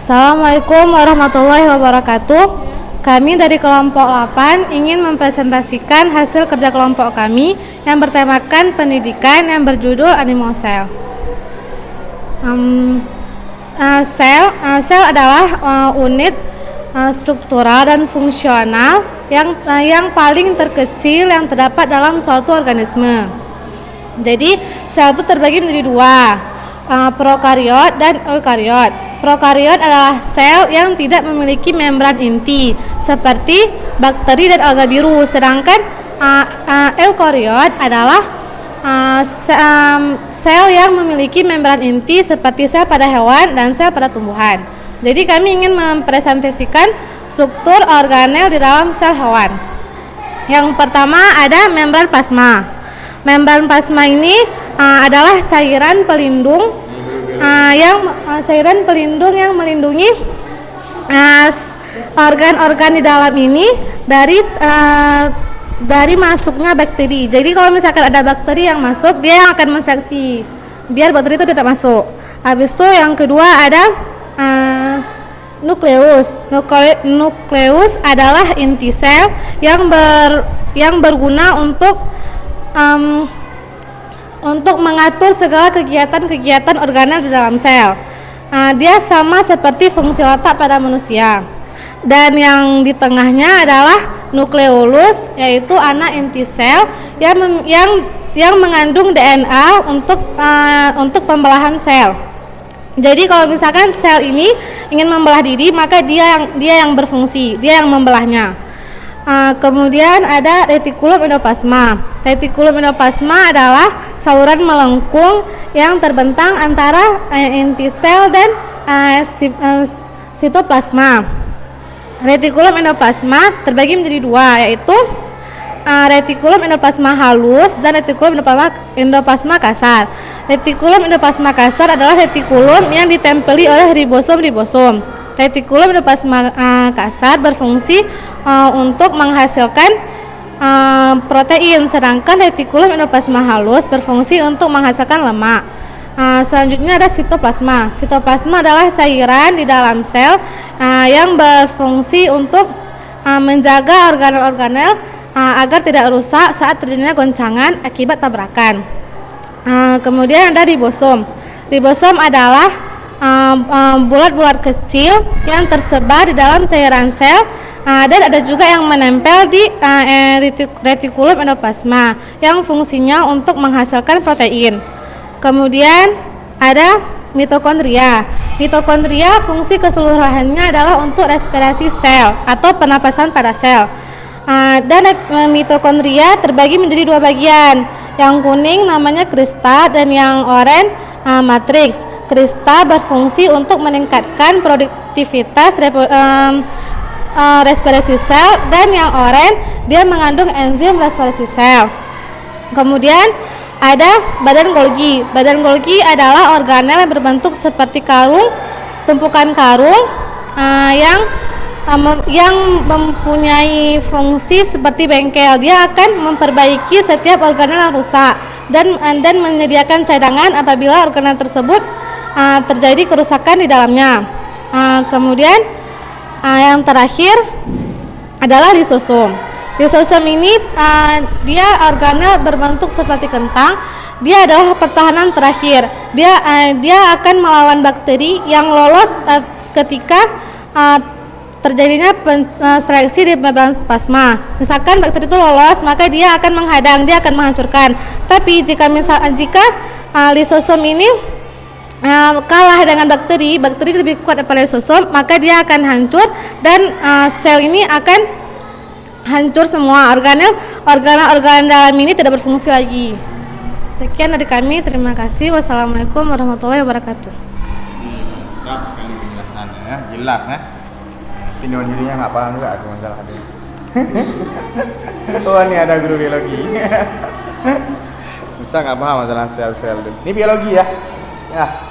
Assalamualaikum warahmatullahi wabarakatuh. Kami dari kelompok 8 ingin mempresentasikan hasil kerja kelompok kami yang bertemakan pendidikan yang berjudul Animal Cell. Sel adalah unit struktural dan fungsional yang paling terkecil yang terdapat dalam suatu organisme. Jadi sel itu terbagi menjadi dua, prokariot dan eukariot. Prokariot adalah sel yang tidak memiliki membran inti seperti bakteri dan alga biru, sedangkan eukariot adalah sel yang memiliki membran inti seperti sel pada hewan dan sel pada tumbuhan. Jadi kami ingin mempresentasikan struktur organel di dalam sel hewan. Yang pertama ada membran plasma. Membran plasma ini adalah cairan pelindung yang melindungi organ-organ di dalam ini dari masuknya bakteri. Jadi kalau misalkan ada bakteri yang masuk, dia yang akan menseleksi biar bakteri itu tidak masuk. Habis itu yang kedua ada nukleus. Nukleus adalah inti sel yang berguna untuk mengatur segala kegiatan-kegiatan organel di dalam sel. Dia sama seperti fungsi otak pada manusia. Dan yang di tengahnya adalah nukleolus, yaitu anak inti sel yang mengandung DNA untuk pembelahan sel. Jadi kalau misalkan sel ini ingin membelah diri, maka dia yang berfungsi, dia yang membelahnya. Kemudian ada retikulum endoplasma. Retikulum endoplasma adalah saluran melengkung yang terbentang antara inti sel dan sitoplasma. Retikulum endoplasma terbagi menjadi dua, yaitu retikulum endoplasma halus dan retikulum endoplasma kasar. Retikulum endoplasma kasar adalah retikulum yang ditempeli oleh ribosom. Retikulum endoplasma kasar berfungsi untuk menghasilkan protein, sedangkan retikulum endoplasma halus berfungsi untuk menghasilkan lemak. Selanjutnya ada sitoplasma. Sitoplasma adalah cairan di dalam sel yang berfungsi untuk menjaga organel-organel agar tidak rusak saat terjadinya goncangan akibat tabrakan. Kemudian ada ribosom. Ribosom adalah bulat-bulat kecil yang tersebar di dalam cairan sel, dan ada juga yang menempel di retikulum endoplasma yang fungsinya untuk menghasilkan protein. Kemudian ada mitokondria. Mitokondria fungsi keseluruhannya adalah untuk respirasi sel atau pernapasan pada sel. Dan mitokondria terbagi menjadi dua bagian. Yang kuning namanya krista dan yang oranye matriks. Krista berfungsi untuk meningkatkan produktivitas respirasi sel, dan yang oranye dia mengandung enzim respirasi sel. Kemudian ada badan Golgi. Badan Golgi adalah organel yang berbentuk seperti tumpukan karung yang mempunyai fungsi seperti bengkel. Dia akan memperbaiki setiap organel yang rusak dan menyediakan cadangan apabila organel tersebut terjadi kerusakan di dalamnya. Kemudian yang terakhir adalah lisosom. Lisosom ini dia organel berbentuk seperti kentang. Dia adalah pertahanan terakhir. Dia akan melawan bakteri yang lolos ketika terjadinya seleksi di membran plasma. Misalkan bakteri itu lolos, maka dia akan menghadang, dia akan menghancurkan. Tapi jika lisosom ini kalah dengan bakteri lebih kuat daripada lisosom, maka dia akan hancur dan sel ini akan hancur semua. Organel dalam ini tidak berfungsi lagi. Sekian dari kami, terima kasih. Wassalamualaikum warahmatullahi wabarakatuh. Siap sekali penjelasannya ya, jelas ya. Tindakan dirinya nggak paham juga aku masalah ini. Oh ini ada guru biologi. Bisa nggak paham masalah sel-sel. Ini biologi ya. Ya.